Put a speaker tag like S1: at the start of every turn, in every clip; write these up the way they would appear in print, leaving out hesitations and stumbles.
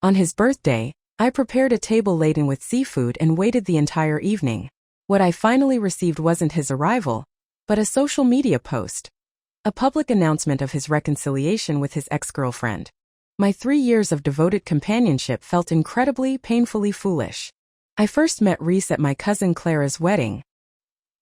S1: On his birthday, I prepared a table laden with seafood and waited the entire evening. What I finally received wasn't his arrival, but a social media post. A public announcement of his reconciliation with his ex-girlfriend. My 3 years of devoted companionship felt incredibly, painfully foolish. I first met Rhys at my cousin Clara's wedding.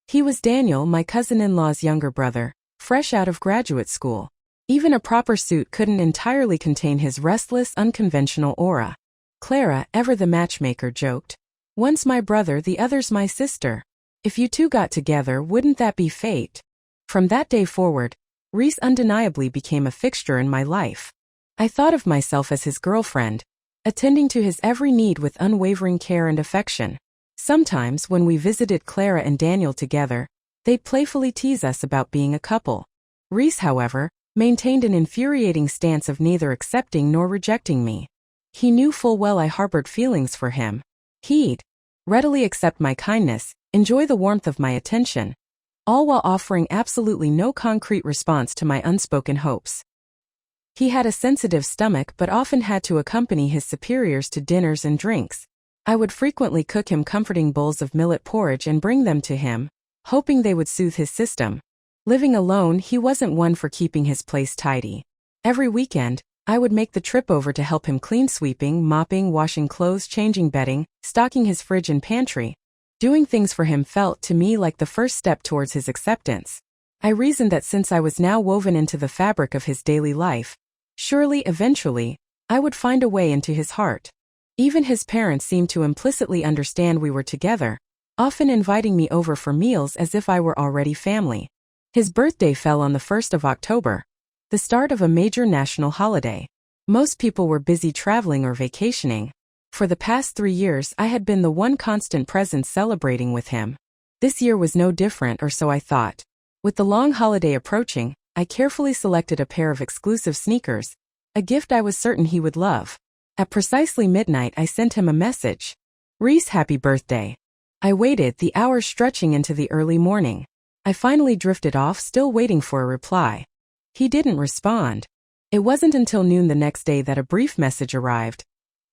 S1: He was Daniel, my cousin-in-law's younger brother, fresh out of graduate school. Even a proper suit couldn't entirely contain his restless, unconventional aura. Clara, ever the matchmaker, joked, "One's my brother, the other's my sister. If you two got together, wouldn't that be fate?" From that day forward, Rhys undeniably became a fixture in my life. I thought of myself as his girlfriend, attending to his every need with unwavering care and affection. Sometimes, when we visited Clara and Daniel together, they'd playfully tease us about being a couple. Rhys, however, maintained an infuriating stance of neither accepting nor rejecting me. He knew full well I harbored feelings for him. He'd readily accept my kindness, enjoy the warmth of my attention, all while offering absolutely no concrete response to my unspoken hopes. He had a sensitive stomach but often had to accompany his superiors to dinners and drinks. I would frequently cook him comforting bowls of millet porridge and bring them to him, hoping they would soothe his system. Living alone, he wasn't one for keeping his place tidy. Every weekend, I would make the trip over to help him clean, sweeping, mopping, washing clothes, changing bedding, stocking his fridge and pantry. Doing things for him felt to me like the first step towards his acceptance. I reasoned that since I was now woven into the fabric of his daily life, surely, eventually, I would find a way into his heart. Even his parents seemed to implicitly understand we were together, often inviting me over for meals as if I were already family. His birthday fell on the 1st of October, the start of a major national holiday. Most people were busy traveling or vacationing. For the past 3 years, I had been the one constant presence celebrating with him. This year was no different, or so I thought. With the long holiday approaching, I carefully selected a pair of exclusive sneakers, a gift I was certain he would love. At precisely midnight, I sent him a message. "Rhys, happy birthday." I waited, the hours stretching into the early morning. I finally drifted off, still waiting for a reply. He didn't respond. It wasn't until noon the next day that a brief message arrived.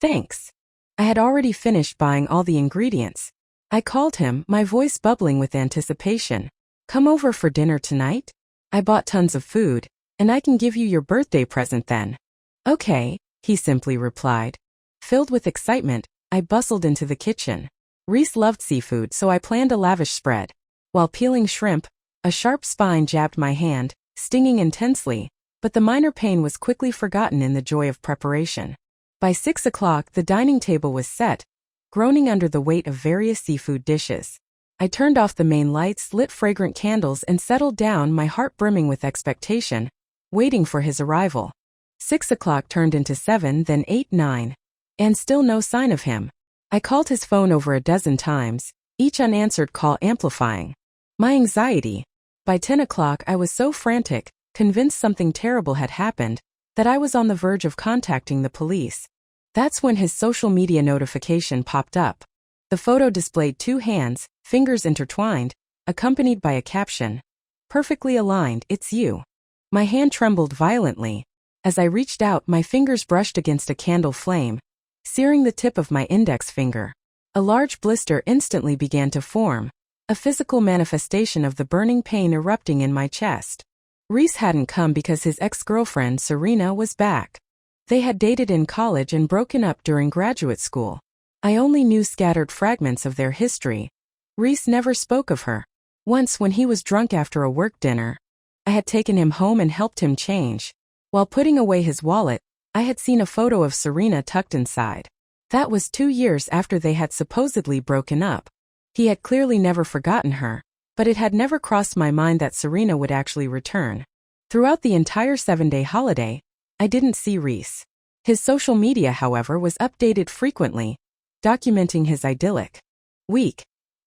S1: "Thanks." I had already finished buying all the ingredients. I called him, my voice bubbling with anticipation. "Come over for dinner tonight? I bought tons of food, and I can give you your birthday present then." "Okay," he simply replied. Filled with excitement, I bustled into the kitchen. Rhys loved seafood, so I planned a lavish spread. While peeling shrimp, a sharp spine jabbed my hand, stinging intensely, but the minor pain was quickly forgotten in the joy of preparation. By 6 o'clock, the dining table was set, groaning under the weight of various seafood dishes. I turned off the main lights, lit fragrant candles, and settled down, my heart brimming with expectation, waiting for his arrival. 6 o'clock turned into 7, then 8, 9. And still no sign of him. I called his phone over a dozen times, each unanswered call amplifying my anxiety. By 10 o'clock I was so frantic, convinced something terrible had happened, that I was on the verge of contacting the police. That's when his social media notification popped up. The photo displayed 2 hands, fingers intertwined, accompanied by a caption. "Perfectly aligned, it's you." My hand trembled violently. As I reached out, my fingers brushed against a candle flame, searing the tip of my index finger. A large blister instantly began to form, a physical manifestation of the burning pain erupting in my chest. Rhys hadn't come because his ex-girlfriend, Serena, was back. They had dated in college and broken up during graduate school. I only knew scattered fragments of their history. Rhys never spoke of her. Once, when he was drunk after a work dinner, I had taken him home and helped him change. While putting away his wallet, I had seen a photo of Serena tucked inside. That was 2 years after they had supposedly broken up. He had clearly never forgotten her, but it had never crossed my mind that Serena would actually return. Throughout the entire 7-day holiday, I didn't see Rhys. His social media, however, was updated frequently, documenting his idyllic week,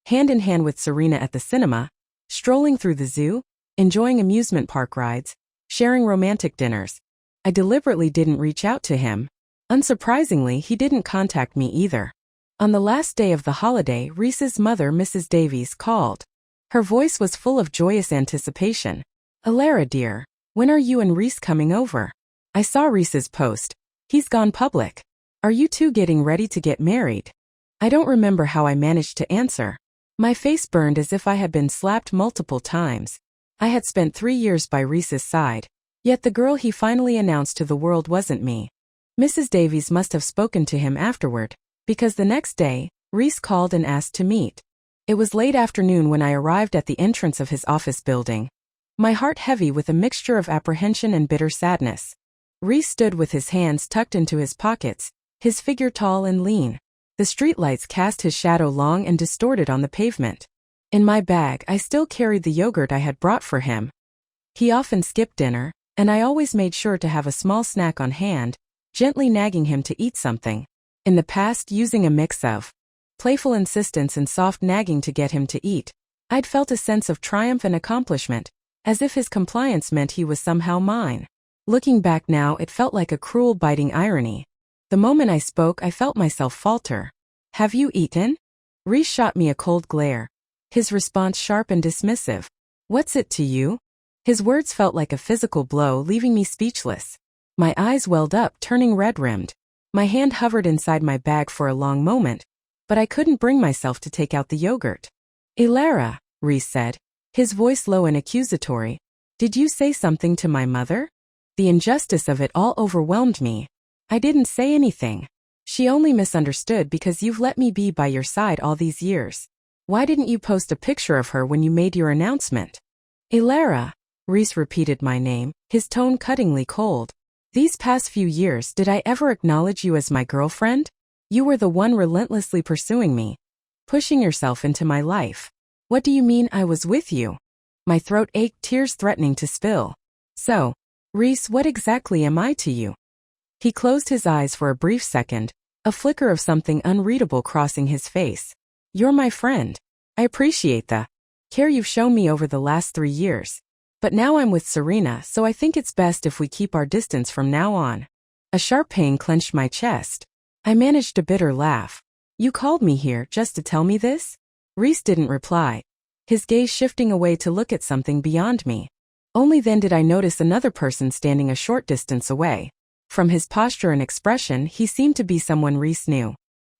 S1: hand in hand with Serena at the cinema, strolling through the zoo, enjoying amusement park rides, sharing romantic dinners. I deliberately didn't reach out to him. Unsurprisingly, he didn't contact me either. On the last day of the holiday, Rhys's mother, Mrs. Davies, called. Her voice was full of joyous anticipation. "Alara, dear, when are you and Rhys coming over? I saw Rhys's post. He's gone public." Are you two getting ready to get married? I don't remember how I managed to answer. My face burned as if I had been slapped multiple times. I had spent 3 years by Rhys's side, yet the girl he finally announced to the world wasn't me. Mrs. Davies must have spoken to him afterward, because the next day, Rhys called and asked to meet. It was late afternoon when I arrived at the entrance of his office building, my heart heavy with a mixture of apprehension and bitter sadness. Rhys stood with his hands tucked into his pockets, his figure tall and lean. The streetlights cast his shadow long and distorted on the pavement. In my bag, I still carried the yogurt I had brought for him. He often skipped dinner, and I always made sure to have a small snack on hand, gently nagging him to eat something. In the past, using a mix of playful insistence and soft nagging to get him to eat, I'd felt a sense of triumph and accomplishment, as if his compliance meant he was somehow mine. Looking back now, it felt like a cruel, biting irony. The moment I spoke, I felt myself falter. Have you eaten? Rhys shot me a cold glare, his response sharp and dismissive. What's it to you? His words felt like a physical blow, leaving me speechless. My eyes welled up, turning red-rimmed. My hand hovered inside my bag for a long moment, but I couldn't bring myself to take out the yogurt. Clara, Rhys said, his voice low and accusatory. Did you say something to my mother? The injustice of it all overwhelmed me. I didn't say anything. She only misunderstood because you've let me be by your side all these years. Why didn't you post a picture of her when you made your announcement? Clara, Rhys repeated my name, his tone cuttingly cold. These past few years, did I ever acknowledge you as my girlfriend? You were the one relentlessly pursuing me, pushing yourself into my life. What do you mean I was with you? My throat ached, tears threatening to spill. So, Rhys, what exactly am I to you? He closed his eyes for a brief second, a flicker of something unreadable crossing his face. You're my friend. I appreciate the care you've shown me over the last 3 years. But now I'm with Serena, so I think it's best if we keep our distance from now on. A sharp pain clenched my chest. I managed a bitter laugh. You called me here just to tell me this? Rhys didn't reply, his gaze shifting away to look at something beyond me. Only then did I notice another person standing a short distance away. From his posture and expression, he seemed to be someone Rhys knew.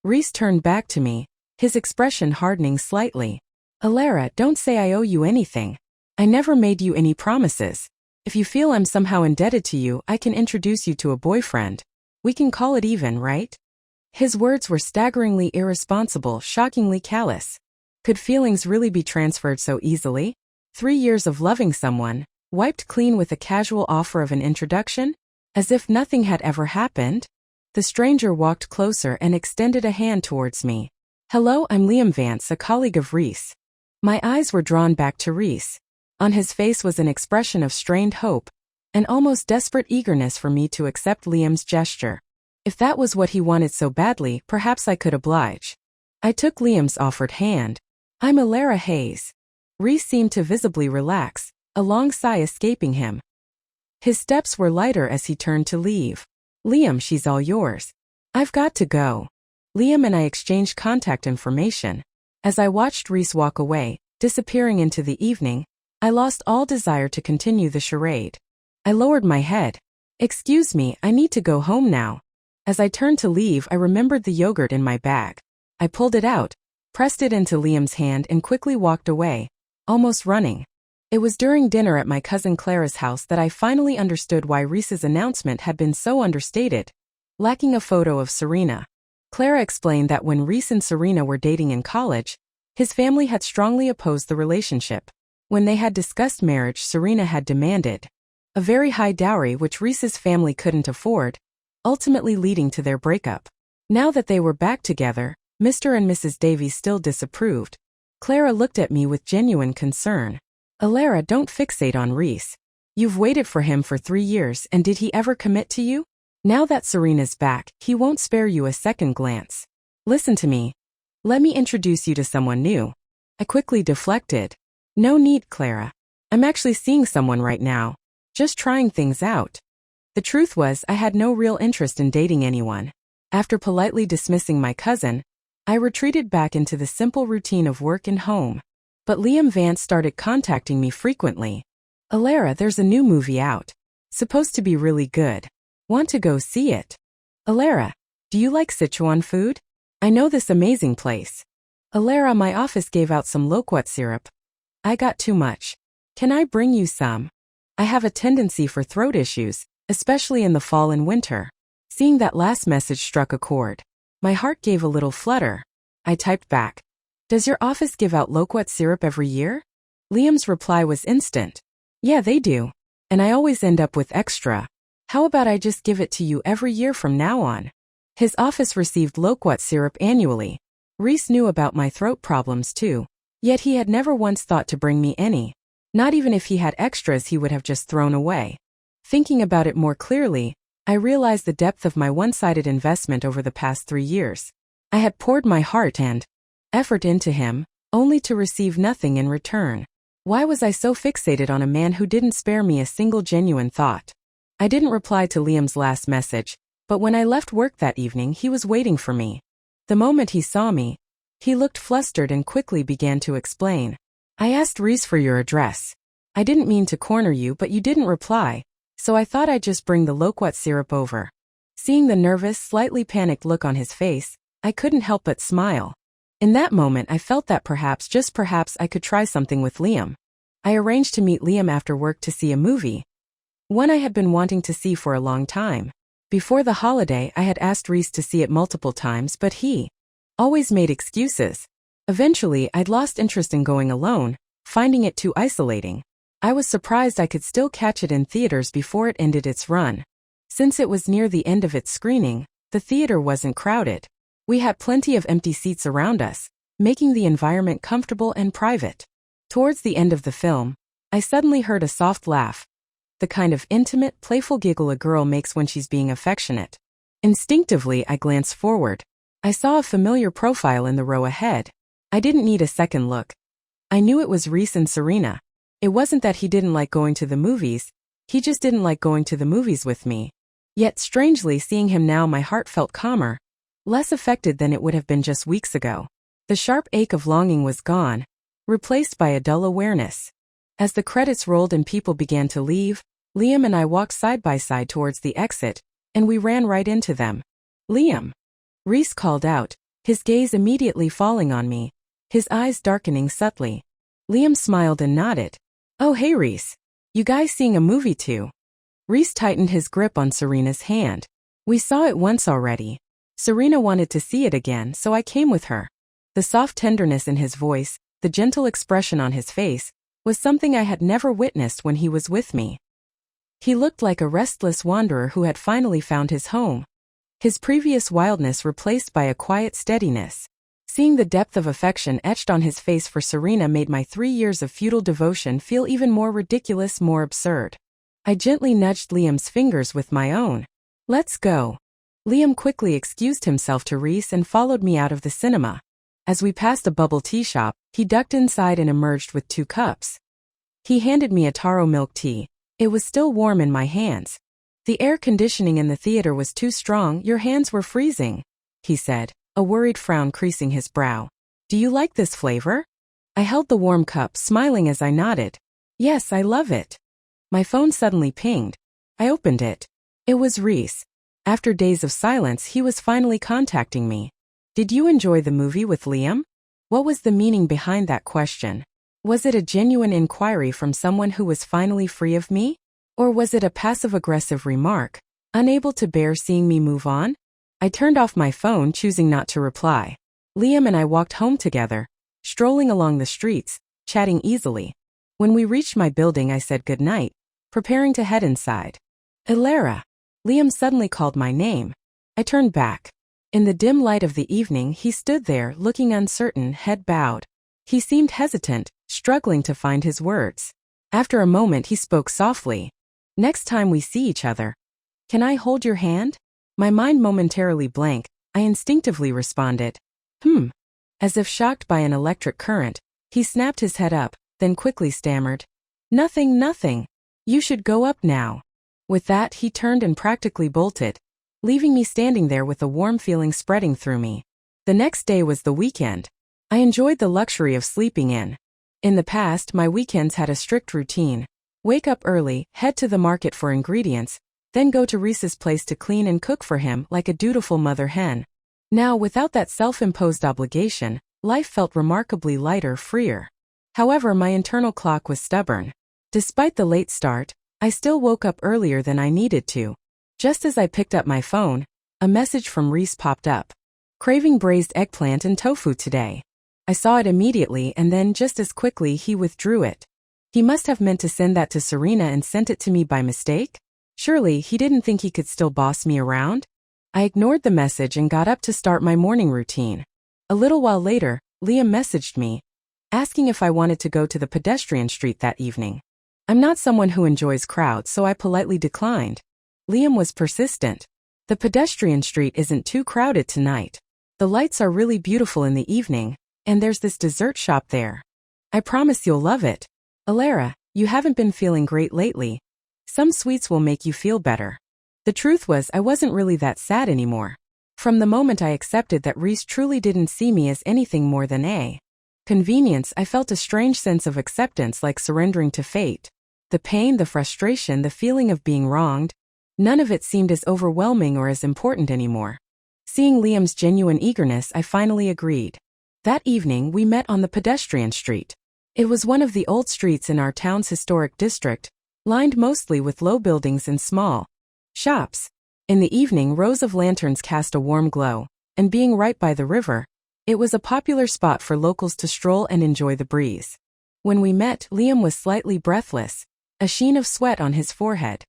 S1: Rhys turned back to me, his expression hardening slightly. Clara, don't say I owe you anything. I never made you any promises. If you feel I'm somehow indebted to you, I can introduce you to a boyfriend. We can call it even, right? His words were staggeringly irresponsible, shockingly callous. Could feelings really be transferred so easily? 3 years of loving someone, wiped clean with a casual offer of an introduction? As if nothing had ever happened? The stranger walked closer and extended a hand towards me. Hello, I'm Liam Vance, a colleague of Rhys. My eyes were drawn back to Rhys. On his face was an expression of strained hope, an almost desperate eagerness for me to accept Liam's gesture. If that was what he wanted so badly, perhaps I could oblige. I took Liam's offered hand. I'm Clara Hayes. Rhys seemed to visibly relax, a long sigh escaping him. His steps were lighter as he turned to leave. Liam, she's all yours. I've got to go. Liam and I exchanged contact information. As I watched Rhys walk away, disappearing into the evening, I lost all desire to continue the charade. I lowered my head. Excuse me, I need to go home now. As I turned to leave, I remembered the yogurt in my bag. I pulled it out, pressed it into Liam's hand and quickly walked away, almost running. It was during dinner at my cousin Clara's house that I finally understood why Rhys's announcement had been so understated, lacking a photo of Serena. Clara explained that when Rhys and Serena were dating in college, his family had strongly opposed the relationship. When they had discussed marriage, Serena had demanded a very high dowry which Rhys's family couldn't afford, ultimately leading to their breakup. Now that they were back together, Mr. and Mrs. Davies still disapproved. Clara looked at me with genuine concern. Clara, don't fixate on Rhys. You've waited for him for 3 years, and did he ever commit to you? Now that Serena's back, he won't spare you a second glance. Listen to me. Let me introduce you to someone new. I quickly deflected. No need, Clara. I'm actually seeing someone right now. Just trying things out. The truth was, I had no real interest in dating anyone. After politely dismissing my cousin, I retreated back into the simple routine of work and home. But Liam Vance started contacting me frequently. Clara, there's a new movie out. Supposed to be really good. Want to go see it? Clara, do Do you like Sichuan food? I know this amazing place. Alara, my office gave out some loquat syrup. I got too much. Can I bring you some? I have a tendency for throat issues, especially in the fall and winter. Seeing that last message struck a chord. My heart gave a little flutter. I typed back. Does your office give out loquat syrup every year? Liam's reply was instant. Yeah, they do. And I always end up with extra. How about I just give it to you every year from now on? His office received loquat syrup annually. Rhys knew about my throat problems too. Yet he had never once thought to bring me any. Not even if he had extras he would have just thrown away. Thinking about it more clearly, I realized the depth of my one-sided investment over the past 3 years. I had poured my heart and effort into him, only to receive nothing in return. Why was I so fixated on a man who didn't spare me a single genuine thought? I didn't reply to Liam's last message, but when I left work that evening he was waiting for me. The moment he saw me, he looked flustered and quickly began to explain. I asked Rhys for your address. I didn't mean to corner you, but you didn't reply, so I thought I'd just bring the loquat syrup over. Seeing the nervous, slightly panicked look on his face, I couldn't help but smile. In that moment I felt that perhaps, just perhaps, I could try something with Liam. I arranged to meet Liam after work to see a movie. One I had been wanting to see for a long time. Before the holiday I had asked Rhys to see it multiple times, but he always made excuses. Eventually I'd lost interest in going alone, finding it too isolating. I was surprised I could still catch it in theaters before it ended its run. Since it was near the end of its screening, the theater wasn't crowded. We had plenty of empty seats around us, making the environment comfortable and private. Towards the end of the film, I suddenly heard a soft laugh. The kind of intimate, playful giggle a girl makes when she's being affectionate. Instinctively, I glanced forward. I saw a familiar profile in the row ahead. I didn't need a second look. I knew it was Rhys and Serena. It wasn't that he didn't like going to the movies, he just didn't like going to the movies with me. Yet strangely, seeing him now, my heart felt calmer, less affected than it would have been just weeks ago. The sharp ache of longing was gone, replaced by a dull awareness. As the credits rolled and people began to leave, Liam and I walked side by side towards the exit, and we ran right into them. Liam! Rhys called out, his gaze immediately falling on me, his eyes darkening subtly. Liam smiled and nodded. Oh hey Rhys. You guys seeing a movie too? Rhys tightened his grip on Serena's hand. We saw it once already. Serena wanted to see it again, so I came with her. The soft tenderness in his voice, the gentle expression on his face, was something I had never witnessed when he was with me. He looked like a restless wanderer who had finally found his home. His previous wildness replaced by a quiet steadiness. Seeing the depth of affection etched on his face for Serena made my 3 years of futile devotion feel even more ridiculous, more absurd. I gently nudged Liam's fingers with my own. Let's go. Liam quickly excused himself to Rhys and followed me out of the cinema. As we passed a bubble tea shop, he ducked inside and emerged with 2 cups. He handed me a taro milk tea. It was still warm in my hands. The air conditioning in the theater was too strong, your hands were freezing, he said, a worried frown creasing his brow. Do you like this flavor? I held the warm cup, smiling as I nodded. Yes, I love it. My phone suddenly pinged. I opened it. It was Rhys. After days of silence, he was finally contacting me. Did you enjoy the movie with Liam? What was the meaning behind that question? Was it a genuine inquiry from someone who was finally free of me? Or was it a passive-aggressive remark, unable to bear seeing me move on? I turned off my phone, choosing not to reply. Liam and I walked home together, strolling along the streets, chatting easily. When we reached my building, I said goodnight, preparing to head inside. Clara. Liam suddenly called my name. I turned back. In the dim light of the evening, he stood there, looking uncertain, head bowed. He seemed hesitant, struggling to find his words. After a moment, he spoke softly. Next time we see each other, can I hold your hand? My mind momentarily blank, I instinctively responded, As if shocked by an electric current, he snapped his head up, then quickly stammered, Nothing. You should go up now. With that, he turned and practically bolted, leaving me standing there with a warm feeling spreading through me. The next day was the weekend. I enjoyed the luxury of sleeping in. In the past, my weekends had a strict routine. Wake up early, head to the market for ingredients, then go to Rhys's place to clean and cook for him like a dutiful mother hen. Now, without that self-imposed obligation, life felt remarkably lighter, freer. However, my internal clock was stubborn. Despite the late start, I still woke up earlier than I needed to. Just as I picked up my phone, a message from Rhys popped up. Craving braised eggplant and tofu today. I saw it immediately and then just as quickly he withdrew it. He must have meant to send that to Serena and sent it to me by mistake? Surely he didn't think he could still boss me around? I ignored the message and got up to start my morning routine. A little while later, Liam messaged me, asking if I wanted to go to the pedestrian street that evening. I'm not someone who enjoys crowds, so I politely declined. Liam was persistent. The pedestrian street isn't too crowded tonight. The lights are really beautiful in the evening, and there's this dessert shop there. I promise you'll love it. Clara, you haven't been feeling great lately. Some sweets will make you feel better. The truth was I wasn't really that sad anymore. From the moment I accepted that Rhys truly didn't see me as anything more than a convenience, I felt a strange sense of acceptance, like surrendering to fate. The pain, the frustration, the feeling of being wronged, none of it seemed as overwhelming or as important anymore. Seeing Liam's genuine eagerness, I finally agreed. That evening, we met on the pedestrian street. It was one of the old streets in our town's historic district, lined mostly with low buildings and small shops. In the evening, rows of lanterns cast a warm glow, and being right by the river, it was a popular spot for locals to stroll and enjoy the breeze. When we met, Liam was slightly breathless, a sheen of sweat on his forehead.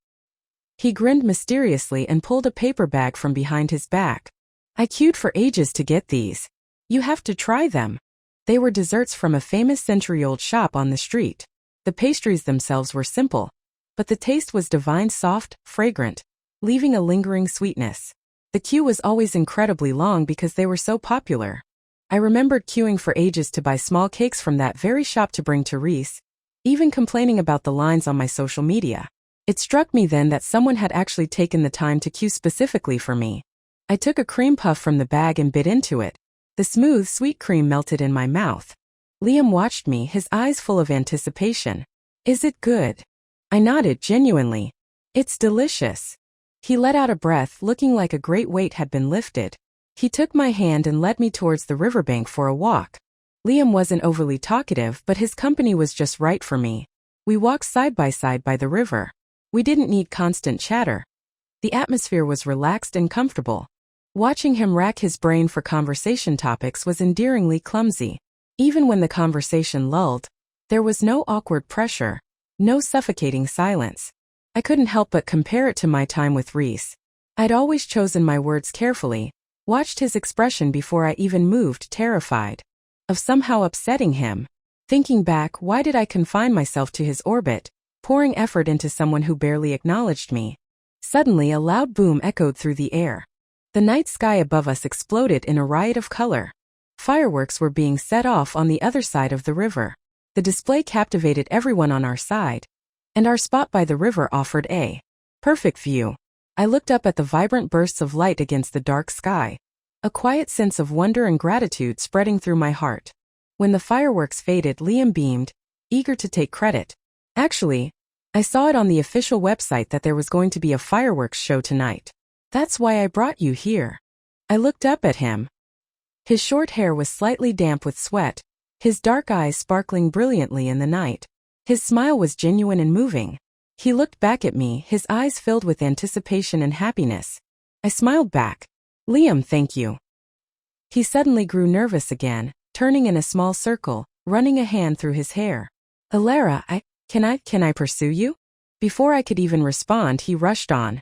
S1: He grinned mysteriously and pulled a paper bag from behind his back. I queued for ages to get these. You have to try them. They were desserts from a famous century-old shop on the street. The pastries themselves were simple, but the taste was divine, soft, fragrant, leaving a lingering sweetness. The queue was always incredibly long because they were so popular. I remembered queuing for ages to buy small cakes from that very shop to bring to Rhys, even complaining about the lines on my social media. It struck me then that someone had actually taken the time to queue specifically for me. I took a cream puff from the bag and bit into it. The smooth, sweet cream melted in my mouth. Liam watched me, his eyes full of anticipation. Is it good? I nodded, genuinely. It's delicious. He let out a breath, looking like a great weight had been lifted. He took my hand and led me towards the riverbank for a walk. Liam wasn't overly talkative, but his company was just right for me. We walked side by the river. We didn't need constant chatter. The atmosphere was relaxed and comfortable. Watching him rack his brain for conversation topics was endearingly clumsy. Even when the conversation lulled, there was no awkward pressure, no suffocating silence. I couldn't help but compare it to my time with Rhys. I'd always chosen my words carefully, watched his expression before I even moved, terrified of somehow upsetting him. Thinking back, why did I confine myself to his orbit, pouring effort into someone who barely acknowledged me? Suddenly, a loud boom echoed through the air. The night sky above us exploded in a riot of color. Fireworks were being set off on the other side of the river. The display captivated everyone on our side, and our spot by the river offered a perfect view. I looked up at the vibrant bursts of light against the dark sky, a quiet sense of wonder and gratitude spreading through my heart. When the fireworks faded, Liam beamed, eager to take credit. Actually, I saw it on the official website that there was going to be a fireworks show tonight. That's why I brought you here. I looked up at him. His short hair was slightly damp with sweat, his dark eyes sparkling brilliantly in the night. His smile was genuine and moving. He looked back at me, his eyes filled with anticipation and happiness. I smiled back. Liam, thank you. He suddenly grew nervous again, turning in a small circle, running a hand through his hair. Clara, can I pursue you? Before I could even respond, he rushed on.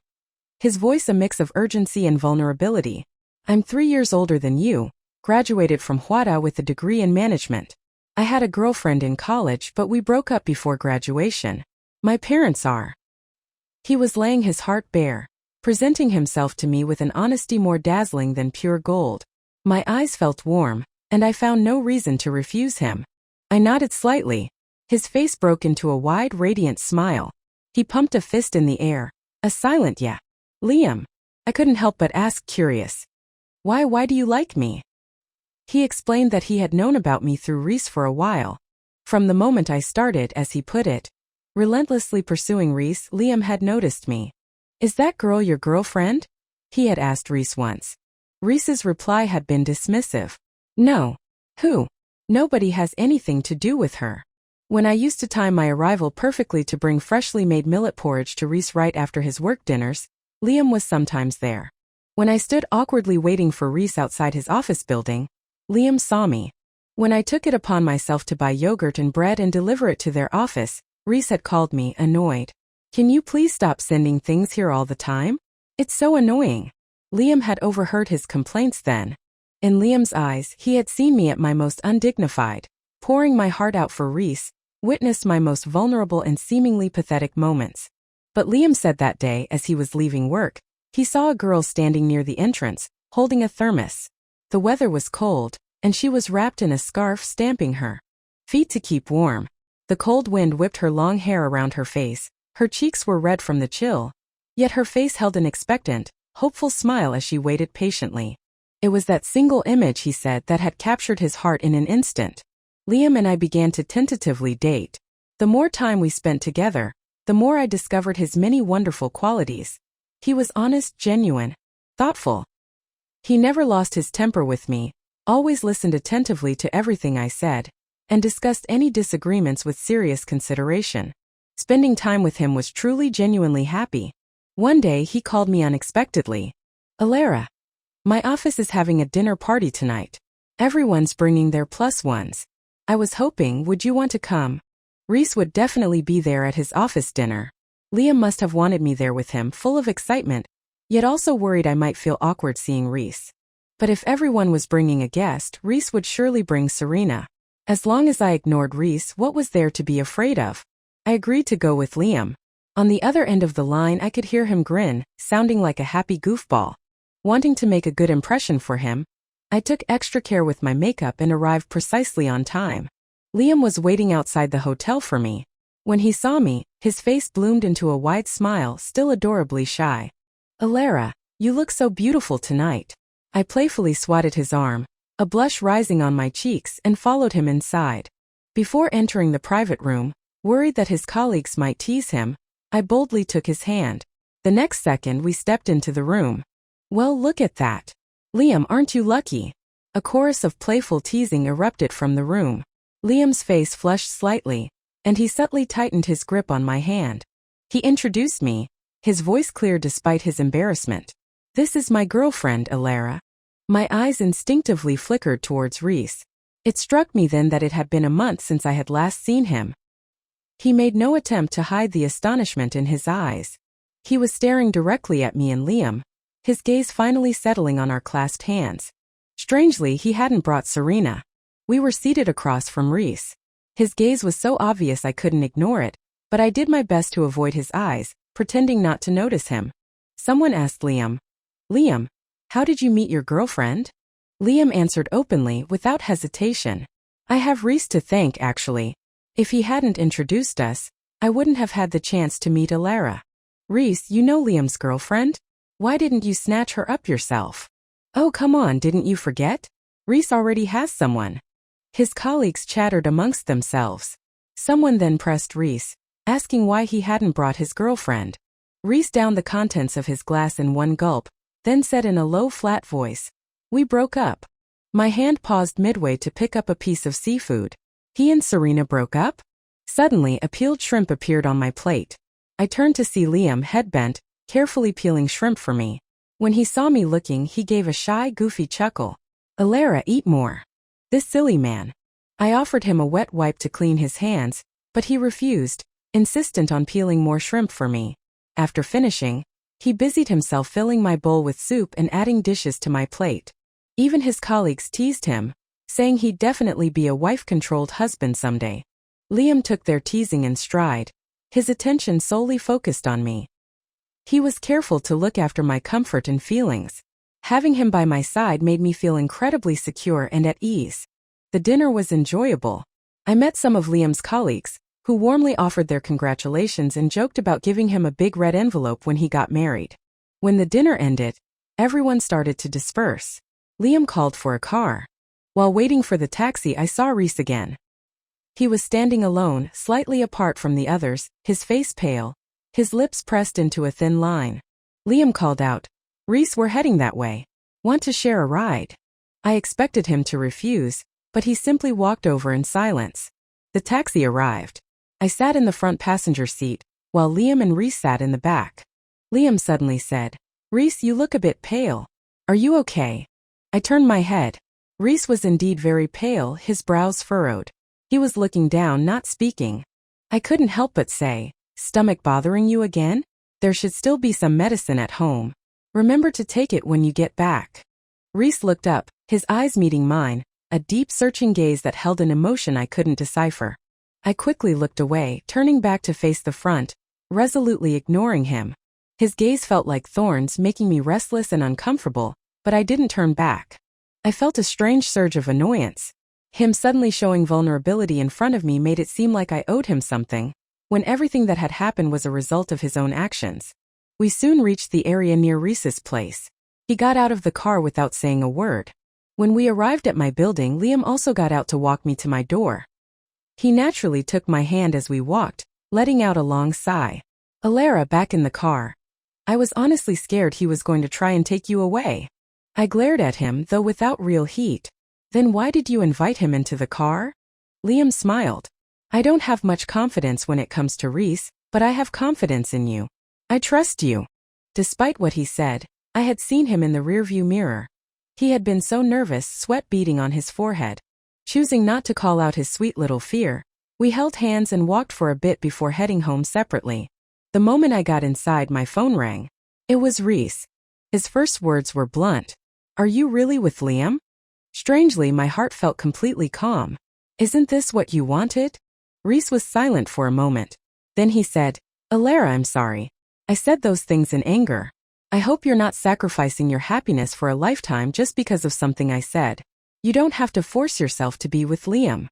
S1: His voice a mix of urgency and vulnerability. I'm 3 years older than you, graduated from Hwada with a degree in management. I had a girlfriend in college, but we broke up before graduation. My parents are. He was laying his heart bare, presenting himself to me with an honesty more dazzling than pure gold. My eyes felt warm, and I found no reason to refuse him. I nodded slightly. His face broke into a wide, radiant smile. He pumped a fist in the air. A silent yeah. Liam. I couldn't help but ask, curious. Why do you like me? He explained that he had known about me through Rhys for a while. From the moment I started, as he put it, relentlessly pursuing Rhys, Liam had noticed me. "Is that girl your girlfriend?" he had asked Rhys once. Rhys's reply had been dismissive. "No. Who? Nobody has anything to do with her." When I used to time my arrival perfectly to bring freshly made millet porridge to Rhys right after his work dinners, Liam was sometimes there. When I stood awkwardly waiting for Rhys outside his office building, Liam saw me. When I took it upon myself to buy yogurt and bread and deliver it to their office, Rhys had called me, annoyed. "Can you please stop sending things here all the time? It's so annoying." Liam had overheard his complaints then. In Liam's eyes, he had seen me at my most undignified, pouring my heart out for Rhys, witnessed my most vulnerable and seemingly pathetic moments. But Liam said that day, as he was leaving work, he saw a girl standing near the entrance, holding a thermos. The weather was cold, and she was wrapped in a scarf, stamping her feet to keep warm. The cold wind whipped her long hair around her face, her cheeks were red from the chill, yet her face held an expectant, hopeful smile as she waited patiently. It was that single image, he said, that had captured his heart in an instant. Liam and I began to tentatively date. The more time we spent together, the more I discovered his many wonderful qualities. He was honest, genuine, thoughtful. He never lost his temper with me, always listened attentively to everything I said, and discussed any disagreements with serious consideration. Spending time with him was truly genuinely happy. One day he called me unexpectedly. "Clara, my office is having a dinner party tonight. Everyone's bringing their plus ones. I was hoping, would you want to come?" Rhys would definitely be there at his office dinner. Liam must have wanted me there with him, full of excitement, yet also worried I might feel awkward seeing Rhys. But if everyone was bringing a guest, Rhys would surely bring Serena. As long as I ignored Rhys, what was there to be afraid of? I agreed to go with Liam. On the other end of the line, I could hear him grin, sounding like a happy goofball. Wanting to make a good impression for him, I took extra care with my makeup and arrived precisely on time. Liam was waiting outside the hotel for me. When he saw me, his face bloomed into a wide smile, still adorably shy. "Clara, you look so beautiful tonight." I playfully swatted his arm, a blush rising on my cheeks, and followed him inside. Before entering the private room, worried that his colleagues might tease him, I boldly took his hand. The next second we stepped into the room. "Well, look at that. Liam, aren't you lucky?" A chorus of playful teasing erupted from the room. Liam's face flushed slightly, and he subtly tightened his grip on my hand. He introduced me, his voice clear despite his embarrassment. "This is my girlfriend, Clara." My eyes instinctively flickered towards Rhys. It struck me then that it had been a month since I had last seen him. He made no attempt to hide the astonishment in his eyes. He was staring directly at me and Liam, his gaze finally settling on our clasped hands. Strangely, he hadn't brought Serena. We were seated across from Rhys. His gaze was so obvious I couldn't ignore it, but I did my best to avoid his eyes, pretending not to notice him. Someone asked Liam, "Liam, how did you meet your girlfriend?" Liam answered openly, without hesitation. "I have Rhys to thank, actually. If he hadn't introduced us, I wouldn't have had the chance to meet Clara." "Rhys, you know Liam's girlfriend? Why didn't you snatch her up yourself?" "Oh, come on, didn't you forget? Rhys already has someone." His colleagues chattered amongst themselves. Someone then pressed Rhys, asking why he hadn't brought his girlfriend. Rhys downed the contents of his glass in one gulp, then said in a low, flat voice, "We broke up." My hand paused midway to pick up a piece of seafood. He and Serena broke up? Suddenly, a peeled shrimp appeared on my plate. I turned to see Liam, head bent, carefully peeling shrimp for me. When he saw me looking, he gave a shy, goofy chuckle. "Clara, eat more." This silly man. I offered him a wet wipe to clean his hands, but he refused, insistent on peeling more shrimp for me. After finishing, he busied himself filling my bowl with soup and adding dishes to my plate. Even his colleagues teased him, saying he'd definitely be a wife-controlled husband someday. Liam took their teasing in stride, his attention solely focused on me. He was careful to look after my comfort and feelings. Having him by my side made me feel incredibly secure and at ease. The dinner was enjoyable. I met some of Liam's colleagues, who warmly offered their congratulations and joked about giving him a big red envelope when he got married. When the dinner ended, everyone started to disperse. Liam called for a car. While waiting for the taxi, I saw Rhys again. He was standing alone, slightly apart from the others, his face pale, his lips pressed into a thin line. Liam called out, "Rhys, we're heading that way. Want to share a ride?" I expected him to refuse, but he simply walked over in silence. The taxi arrived. I sat in the front passenger seat, while Liam and Rhys sat in the back. Liam suddenly said, "Rhys, you look a bit pale. Are you okay?" I turned my head. Rhys was indeed very pale, his brows furrowed. He was looking down, not speaking. I couldn't help but say, "Stomach bothering you again? There should still be some medicine at home. Remember to take it when you get back." Rhys looked up, his eyes meeting mine, a deep searching gaze that held an emotion I couldn't decipher. I quickly looked away, turning back to face the front, resolutely ignoring him. His gaze felt like thorns, making me restless and uncomfortable, but I didn't turn back. I felt a strange surge of annoyance. Him suddenly showing vulnerability in front of me made it seem like I owed him something, when everything that had happened was a result of his own actions. We soon reached the area near Rhys's place. He got out of the car without saying a word. When we arrived at my building, Liam also got out to walk me to my door. He naturally took my hand as we walked, letting out a long sigh. "Clara, back in the car. I was honestly scared he was going to try and take you away." I glared at him, though without real heat. "Then why did you invite him into the car?" Liam smiled. "I don't have much confidence when it comes to Rhys, but I have confidence in you. I trust you." Despite what he said, I had seen him in the rearview mirror. He had been so nervous, sweat beading on his forehead. Choosing not to call out his sweet little fear, we held hands and walked for a bit before heading home separately. The moment I got inside, my phone rang. It was Rhys. His first words were blunt. "Are you really with Liam?" Strangely, my heart felt completely calm. "Isn't this what you wanted?" Rhys was silent for a moment. Then he said, "Clara, I'm sorry. I said those things in anger. I hope you're not sacrificing your happiness for a lifetime just because of something I said. You don't have to force yourself to be with Liam."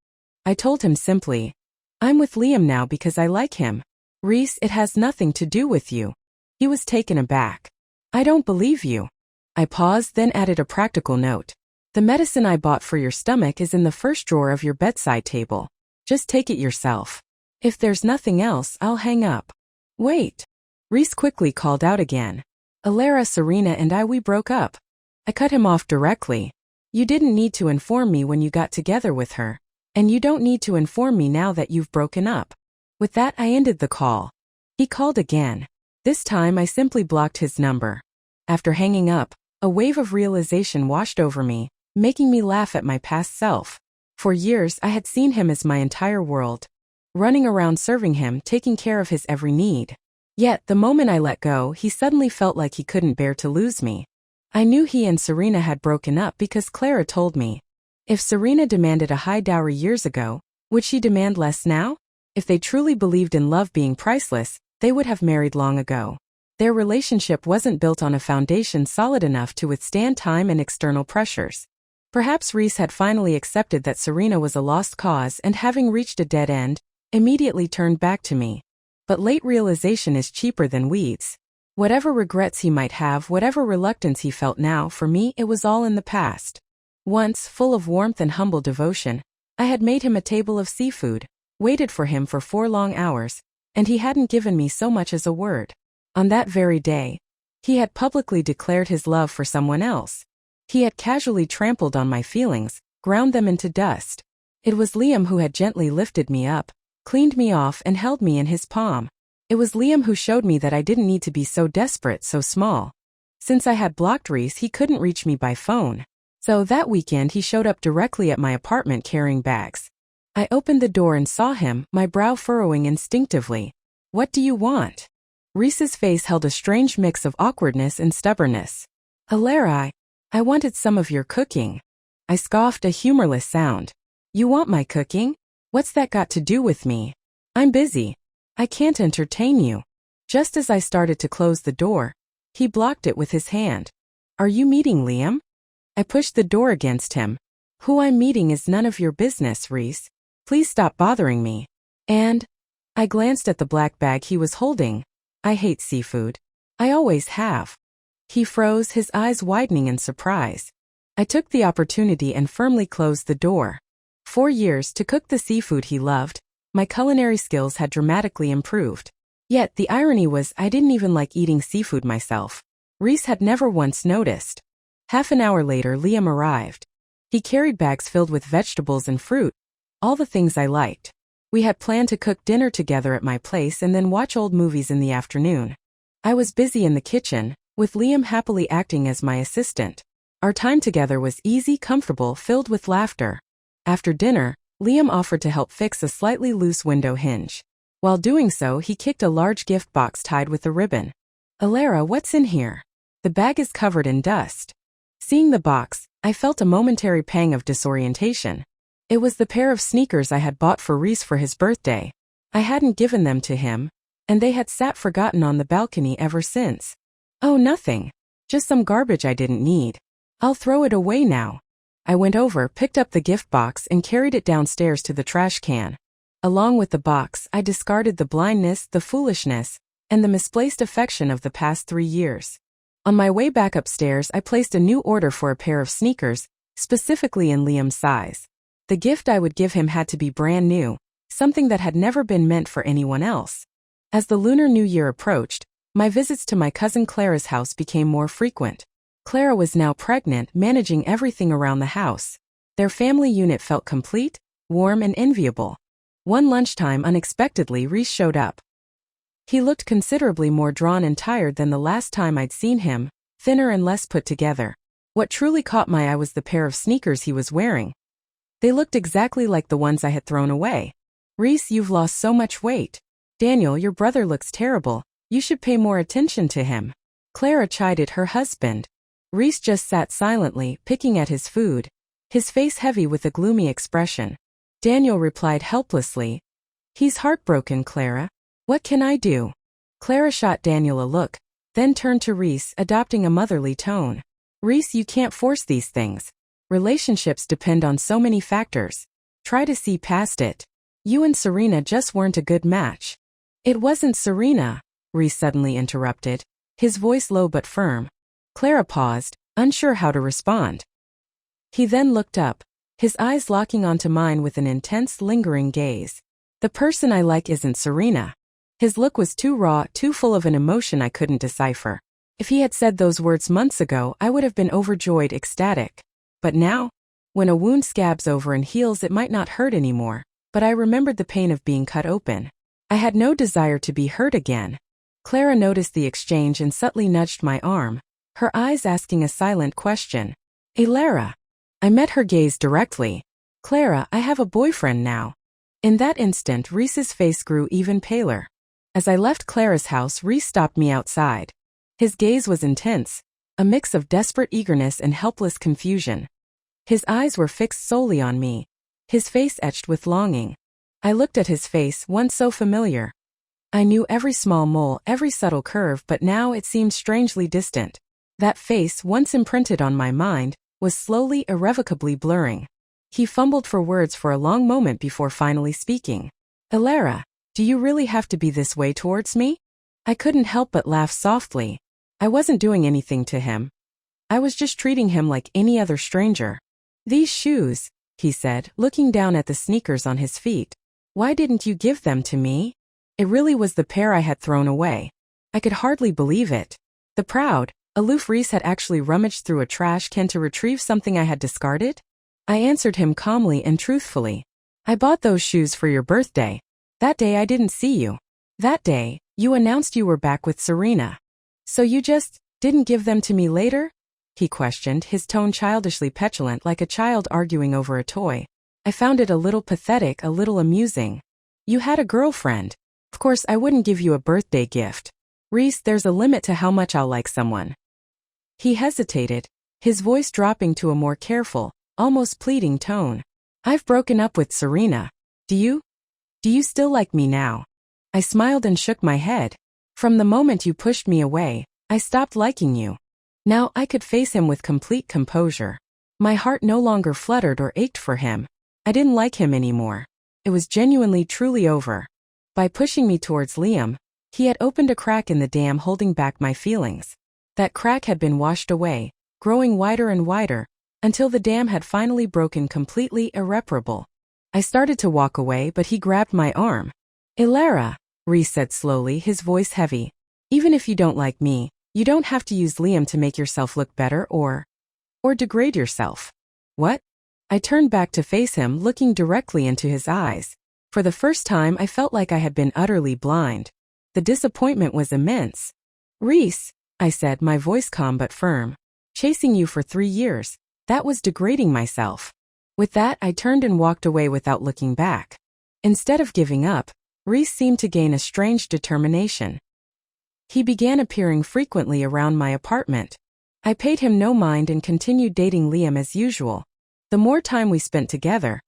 S1: I told him simply, "I'm with Liam now because I like him. Rhys, it has nothing to do with you." He was taken aback. "I don't believe you." I paused, then added a practical note. "The medicine I bought for your stomach is in the first drawer of your bedside table. Just take it yourself. If there's nothing else, I'll hang up." "Wait." Rhys quickly called out again. "Clara, Serena and we broke up." I cut him off directly. "You didn't need to inform me when you got together with her. And you don't need to inform me now that you've broken up." With that, I ended the call. He called again. This time I simply blocked his number. After hanging up, a wave of realization washed over me, making me laugh at my past self. For years I had seen him as my entire world. Running around serving him, taking care of his every need. Yet, the moment I let go, he suddenly felt like he couldn't bear to lose me. I knew he and Serena had broken up because Clara told me. If Serena demanded a high dowry years ago, would she demand less now? If they truly believed in love being priceless, they would have married long ago. Their relationship wasn't built on a foundation solid enough to withstand time and external pressures. Perhaps Rhys had finally accepted that Serena was a lost cause and, having reached a dead end, immediately turned back to me. But late realization is cheaper than weeds. Whatever regrets he might have, whatever reluctance he felt now, for me it was all in the past. Once, full of warmth and humble devotion, I had made him a table of seafood, waited for him for 4 long hours, and he hadn't given me so much as a word. On that very day, he had publicly declared his love for someone else. He had casually trampled on my feelings, ground them into dust. It was Liam who had gently lifted me up, cleaned me off and held me in his palm. It was Liam who showed me that I didn't need to be so desperate, so small. Since I had blocked Rhys, he couldn't reach me by phone. So that weekend he showed up directly at my apartment carrying bags. I opened the door and saw him, my brow furrowing instinctively. "What do you want?" Rhys's face held a strange mix of awkwardness and stubbornness. "Clara, I wanted some of your cooking." I scoffed, a humorless sound. "You want my cooking? What's that got to do with me? I'm busy. I can't entertain you." Just as I started to close the door, he blocked it with his hand. "Are you meeting Liam?" I pushed the door against him. "Who I'm meeting is none of your business, Rhys. Please stop bothering me." And I glanced at the black bag he was holding. "I hate seafood. I always have." He froze, his eyes widening in surprise. I took the opportunity and firmly closed the door. 4 years to cook the seafood he loved, my culinary skills had dramatically improved. Yet, the irony was I didn't even like eating seafood myself. Rhys had never once noticed. Half an hour later, Liam arrived. He carried bags filled with vegetables and fruit, all the things I liked. We had planned to cook dinner together at my place and then watch old movies in the afternoon. I was busy in the kitchen, with Liam happily acting as my assistant. Our time together was easy, comfortable, filled with laughter. After dinner, Liam offered to help fix a slightly loose window hinge. While doing so, he kicked a large gift box tied with a ribbon. "Clara, what's in here?" "The bag is covered in dust." Seeing the box, I felt a momentary pang of disorientation. It was the pair of sneakers I had bought for Rhys for his birthday. I hadn't given them to him, and they had sat forgotten on the balcony ever since. "Oh, nothing. Just some garbage I didn't need. I'll throw it away now." I went over, picked up the gift box, and carried it downstairs to the trash can. Along with the box, I discarded the blindness, the foolishness, and the misplaced affection of the past 3 years. On my way back upstairs, I placed a new order for a pair of sneakers, specifically in Liam's size. The gift I would give him had to be brand new, something that had never been meant for anyone else. As the Lunar New Year approached, my visits to my cousin Clara's house became more frequent. Clara was now pregnant, managing everything around the house. Their family unit felt complete, warm, and enviable. One lunchtime, unexpectedly, Rhys showed up. He looked considerably more drawn and tired than the last time I'd seen him, thinner and less put together. What truly caught my eye was the pair of sneakers he was wearing. They looked exactly like the ones I had thrown away. "Rhys, you've lost so much weight. Daniel, your brother looks terrible. You should pay more attention to him." Clara chided her husband. Rhys just sat silently, picking at his food, his face heavy with a gloomy expression. Daniel replied helplessly, "He's heartbroken, Clara. What can I do?" Clara shot Daniel a look, then turned to Rhys, adopting a motherly tone. "Rhys, you can't force these things. Relationships depend on so many factors. Try to see past it. You and Serena just weren't a good match." "It wasn't Serena," Rhys suddenly interrupted, his voice low but firm. Clara paused, unsure how to respond. He then looked up, his eyes locking onto mine with an intense, lingering gaze. "The person I like isn't Serena." His look was too raw, too full of an emotion I couldn't decipher. If he had said those words months ago, I would have been overjoyed, ecstatic. But now? When a wound scabs over and heals, it might not hurt anymore, but I remembered the pain of being cut open. I had no desire to be hurt again. Clara noticed the exchange and subtly nudged my arm, her eyes asking a silent question. "Clara." I met her gaze directly. "Clara, I have a boyfriend now." In that instant, Rhys's face grew even paler. As I left Clara's house, Rhys stopped me outside. His gaze was intense, a mix of desperate eagerness and helpless confusion. His eyes were fixed solely on me, his face etched with longing. I looked at his face, once so familiar. I knew every small mole, every subtle curve, but now it seemed strangely distant. That face, once imprinted on my mind, was slowly, irrevocably blurring. He fumbled for words for a long moment before finally speaking. "Clara, do you really have to be this way towards me?" I couldn't help but laugh softly. I wasn't doing anything to him. I was just treating him like any other stranger. "These shoes," he said, looking down at the sneakers on his feet. "Why didn't you give them to me?" It really was the pair I had thrown away. I could hardly believe it. The proud, aloof Rhys had actually rummaged through a trash can to retrieve something I had discarded? I answered him calmly and truthfully. "I bought those shoes for your birthday. That day I didn't see you. That day, you announced you were back with Serena. So you just didn't give them to me later?" he questioned, his tone childishly petulant, like a child arguing over a toy. I found it a little pathetic, a little amusing. "You had a girlfriend. Of course I wouldn't give you a birthday gift. Rhys, there's a limit to how much I'll like someone." He hesitated, his voice dropping to a more careful, almost pleading tone. "I've broken up with Serena. Do you still like me now?" I smiled and shook my head. "From the moment you pushed me away, I stopped liking you." Now I could face him with complete composure. My heart no longer fluttered or ached for him. I didn't like him anymore. It was genuinely, truly over. By pushing me towards Liam, he had opened a crack in the dam holding back my feelings. That crack had been washed away, growing wider and wider, until the dam had finally broken, completely irreparable. I started to walk away, but he grabbed my arm. "Clara." Rhys said slowly, his voice heavy. Even if you don't like me, you don't have to use Liam to make yourself look better or degrade yourself. What? I turned back to face him, looking directly into his eyes. For the first time, I felt like I had been utterly blind. The disappointment was immense. Rhys, I said, my voice calm but firm. Chasing you for 3 years. That was degrading myself. With that, I turned and walked away without looking back. Instead of giving up, Rhys seemed to gain a strange determination. He began appearing frequently around my apartment. I paid him no mind and continued dating Liam as usual. The more time we spent together,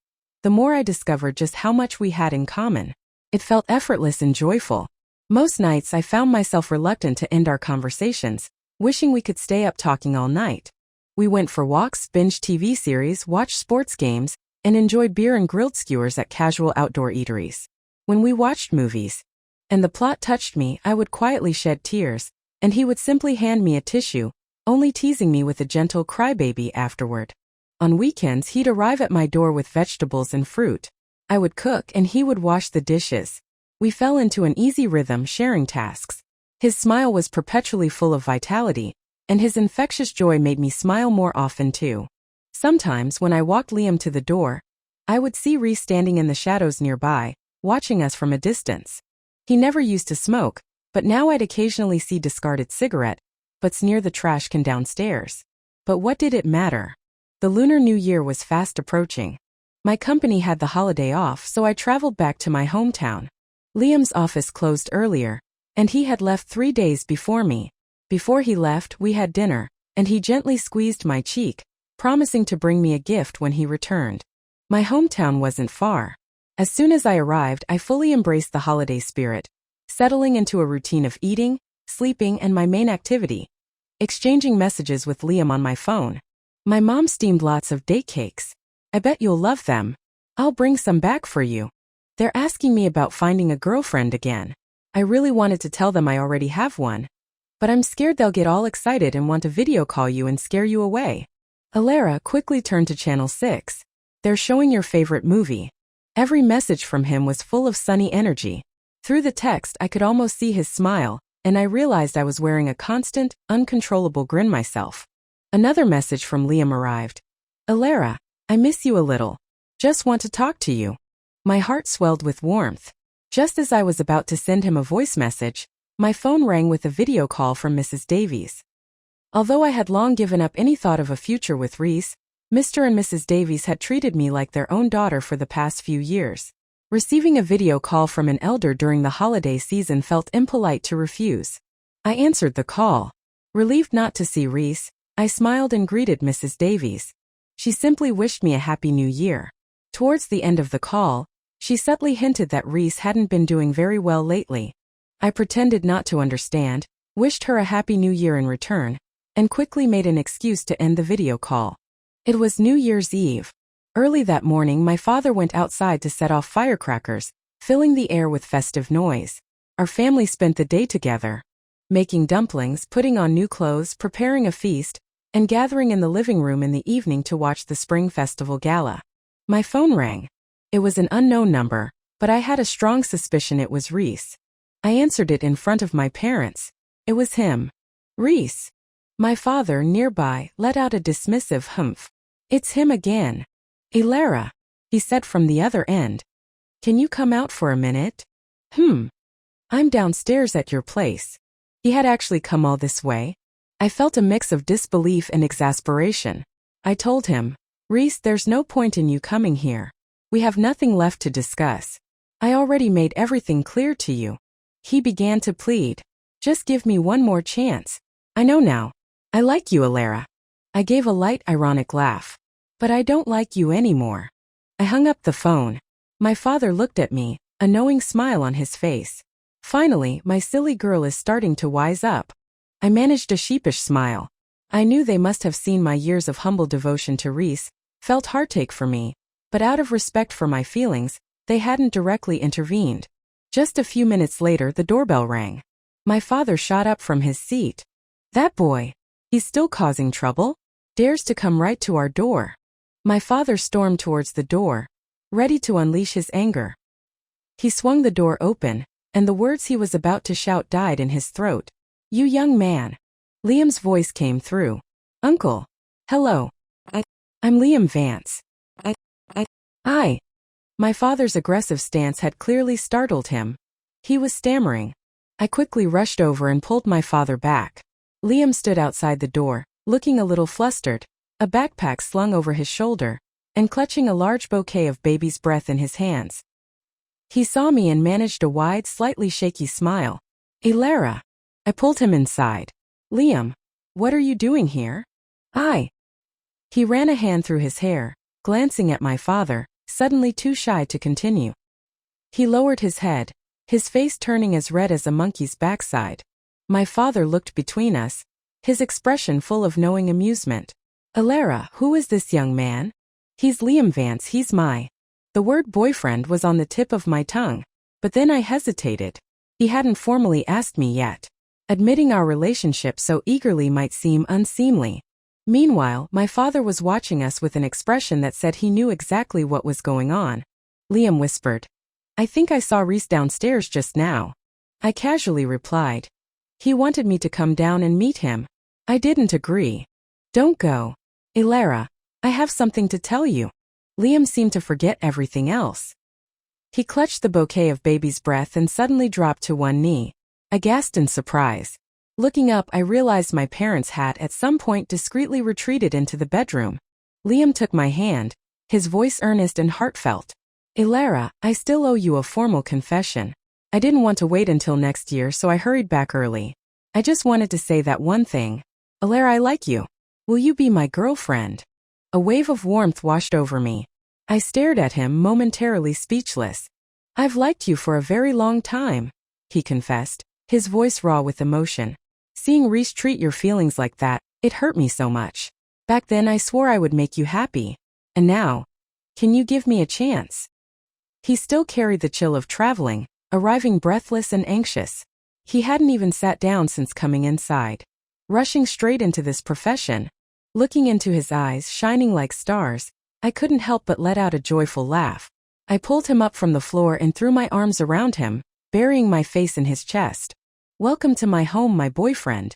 S1: the more I discovered just how much we had in common. It felt effortless and joyful. Most nights I found myself reluctant to end our conversations, wishing we could stay up talking all night. We went for walks, binged TV series, watched sports games, and enjoyed beer and grilled skewers at casual outdoor eateries. When we watched movies, and the plot touched me, I would quietly shed tears, and he would simply hand me a tissue, only teasing me with a gentle crybaby afterward. On weekends, he'd arrive at my door with vegetables and fruit. I would cook and he would wash the dishes. We fell into an easy rhythm, sharing tasks. His smile was perpetually full of vitality, and his infectious joy made me smile more often too. Sometimes, when I walked Liam to the door, I would see Rhys standing in the shadows nearby, watching us from a distance. He never used to smoke, but now I'd occasionally see discarded cigarette butts near the trash can downstairs. But what did it matter? The Lunar New Year was fast approaching. My company had the holiday off, so I traveled back to my hometown. Liam's office closed earlier, and he had left 3 days before me. Before he left, we had dinner, and he gently squeezed my cheek, promising to bring me a gift when he returned. My hometown wasn't far. As soon as I arrived, I fully embraced the holiday spirit, settling into a routine of eating, sleeping, and my main activity, exchanging messages with Liam on my phone. My mom steamed lots of date cakes. I bet you'll love them. I'll bring some back for you. They're asking me about finding a girlfriend again. I really wanted to tell them I already have one, but I'm scared they'll get all excited and want to video call you and scare you away. Alara quickly turned to Channel 6. They're showing your favorite movie. Every message from him was full of sunny energy. Through the text, I could almost see his smile, and I realized I was wearing a constant, uncontrollable grin myself. Another message from Liam arrived. Alara, I miss you a little. Just want to talk to you. My heart swelled with warmth. Just as I was about to send him a voice message, my phone rang with a video call from Mrs. Davies. Although I had long given up any thought of a future with Rhys, Mr. and Mrs. Davies had treated me like their own daughter for the past few years. Receiving a video call from an elder during the holiday season felt impolite to refuse. I answered the call. Relieved not to see Rhys, I smiled and greeted Mrs. Davies. She simply wished me a happy new year. Towards the end of the call, she subtly hinted that Rhys hadn't been doing very well lately. I pretended not to understand, wished her a happy new year in return, and quickly made an excuse to end the video call. It was New Year's Eve. Early that morning, my father went outside to set off firecrackers, filling the air with festive noise. Our family spent the day together, making dumplings, putting on new clothes, preparing a feast, and gathering in the living room in the evening to watch the Spring Festival Gala. My phone rang. It was an unknown number, but I had a strong suspicion it was Rhys. I answered it in front of my parents. It was him. Rhys. My father, nearby, let out a dismissive humph. It's him again. Alara, he said from the other end. Can you come out for a minute? I'm downstairs at your place. He had actually come all this way. I felt a mix of disbelief and exasperation. I told him, Rhys, there's no point in you coming here. We have nothing left to discuss. I already made everything clear to you. He began to plead. Just give me one more chance. I know now. I like you, Alara. I gave a light, ironic laugh. But I don't like you anymore. I hung up the phone. My father looked at me, a knowing smile on his face. Finally, my silly girl is starting to wise up. I managed a sheepish smile. I knew they must have seen my years of humble devotion to Rhys, felt heartache for me, but out of respect for my feelings, they hadn't directly intervened. Just a few minutes later, the doorbell rang. My father shot up from his seat. That boy. He's still causing trouble? Dares to come right to our door. My father stormed towards the door, ready to unleash his anger. He swung the door open, and the words he was about to shout died in his throat. "You young man." Liam's voice came through. "Uncle. Hello. I'm Liam Vance." I. My father's aggressive stance had clearly startled him. He was stammering. I quickly rushed over and pulled my father back. Liam stood outside the door, looking a little flustered, a backpack slung over his shoulder, and clutching a large bouquet of baby's breath in his hands. He saw me and managed a wide, slightly shaky smile. "Clara." I pulled him inside. "Liam, what are you doing here?" He ran a hand through his hair, glancing at my father, suddenly too shy to continue. He lowered his head, his face turning as red as a monkey's backside. My father looked between us, his expression full of knowing amusement. "Clara, who is this young man?" "He's Liam Vance, he's my..." The word boyfriend was on the tip of my tongue, but then I hesitated. He hadn't formally asked me yet. Admitting our relationship so eagerly might seem unseemly. Meanwhile, my father was watching us with an expression that said he knew exactly what was going on. Liam whispered, "I think I saw Rhys downstairs just now." I casually replied. He wanted me to come down and meet him. I didn't agree. "Don't go. Clara, I have something to tell you." Liam seemed to forget everything else. He clutched the bouquet of baby's breath and suddenly dropped to one knee, aghast in surprise. Looking up, I realized my parents had at some point discreetly retreated into the bedroom. Liam took my hand, his voice earnest and heartfelt. "Clara, I still owe you a formal confession. I didn't want to wait until next year, so I hurried back early. I just wanted to say that one thing. Clara, I like you. Will you be my girlfriend?" A wave of warmth washed over me. I stared at him, momentarily speechless. "I've liked you for a very long time," he confessed, his voice raw with emotion. "Seeing Rhys treat your feelings like that, it hurt me so much. Back then I swore I would make you happy. And now, can you give me a chance?" He still carried the chill of traveling, arriving breathless and anxious. He hadn't even sat down since coming inside. Rushing straight into this profession. Looking into his eyes shining like stars, I couldn't help but let out a joyful laugh. I pulled him up from the floor and threw my arms around him, burying my face in his chest. "Welcome to my home, my boyfriend.